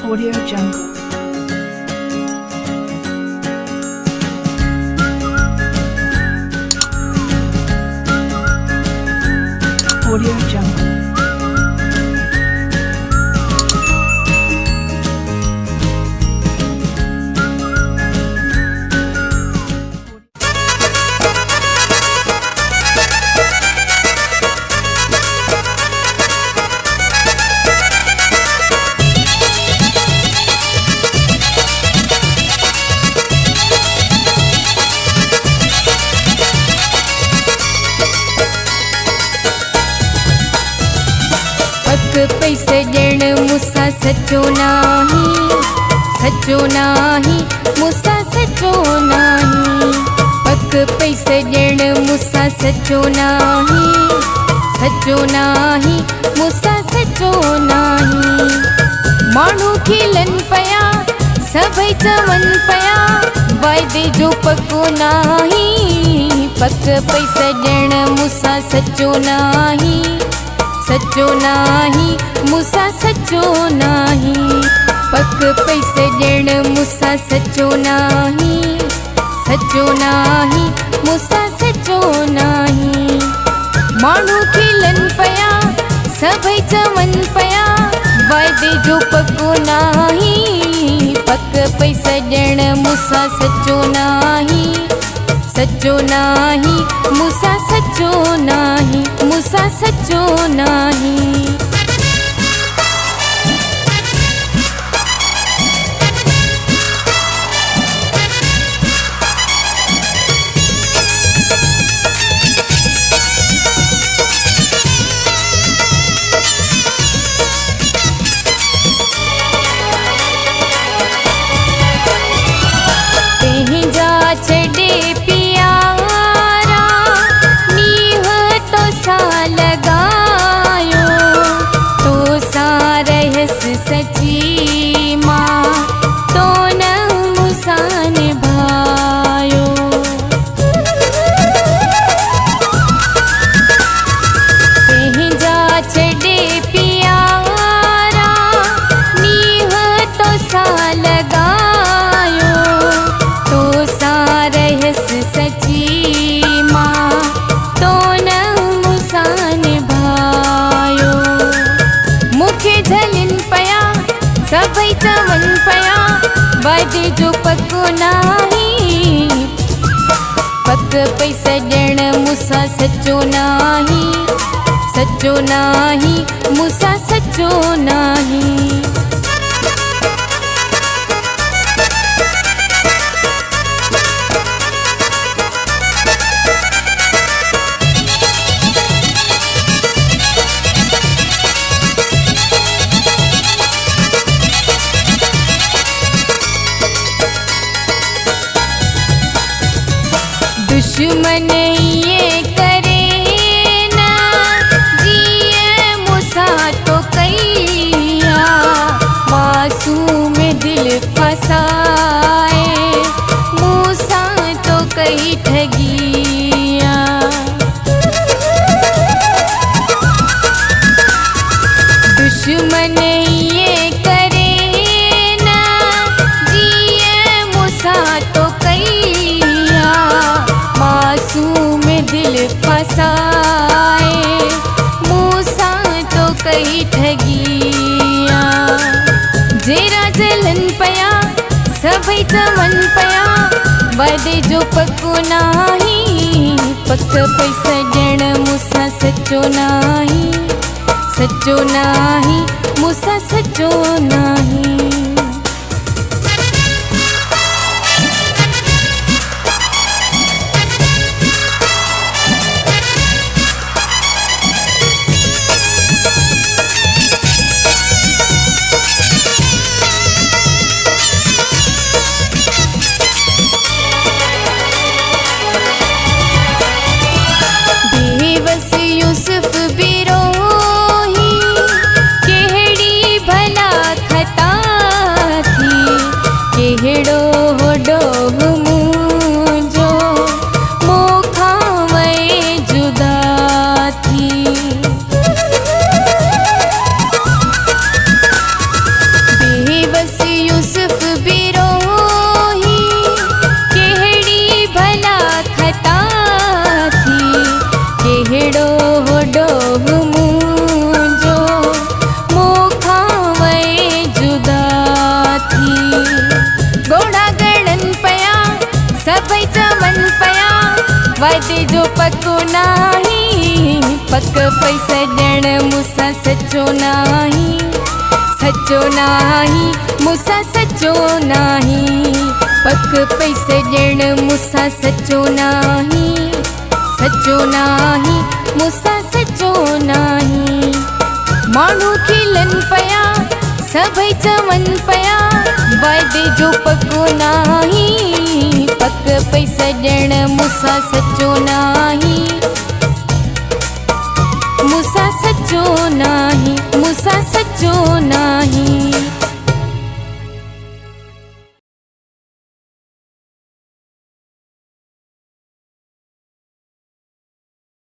Audio Jungle. Audio Jungle. पक पैसे ॾियण मूंसां सचो नाही मूंसां सचो नाही। पक पैसे ॾियण मूंसां सचो नाही मूंसां सचो नाही। माण्हू खिलन पिया सभई चवन पिया वाइदे जो पको नाही। पक पैसे ॾियण मूंसां सचो नाही मूंसां सचो नाही। पक पैसे ॾियण मूंसां सचो नाही मूंसां सचो नाही। माण्हू खिलन पिया सभई चवन पिया वाइदे जो पको नाही। पक पैसे ॾियण मूंसां सचो नाही मूंसां सचो नाही मूंसां सचो नाही। छड़े प्यारा नीह तो सा लगायो तो सा रहस सची माँ तो न मूंसा निभायो। पंहिंजा छड़े प्यारा नीह तो सा लगायो तो सा रहस सची माँ तो न मूंसा निभायो। मूंखे झलिन पिया सभई चवन पिया वाइदे जो पको नाही। पक पैसे ॾियण मूंसां सचो नाही मूंसां सचो नाही। दुश्मन ये करे ना जिए मूंसां तो कैया मासूम दिल फसाए मूंसां तो कई ठगिया। दुश्मन ये करे ना जिए मूंसां तो कैया मासूम दिल फसाए मूंसां तो कई ठगिया। जेरा जलन पिया सभई चवन पिया वाइदे जो पको नाही। पक पैसे ॾियण मूंसां सचो नाही मूंसां सचो नाही। यूसुफ बिरोही केहड़ी भला खता बस यूसुफ बिरोही केहड़ी भला खता थी केहड़ो डोह मुंजो मोखावे जुदा थी गोड़ा गणन पया सभई चवन पया वादे जो पको नाही पक पई सजण मूंसां सचो नाही मूंसां सचो नाही पक पई सजण मूंसां सचो नाही मूंसां सचो नाही माण्हू खिलन पया सभई चवन पया वादे जो पको नाही पक पई सजण मूंसां सचो नाही मूंसां सचो नाही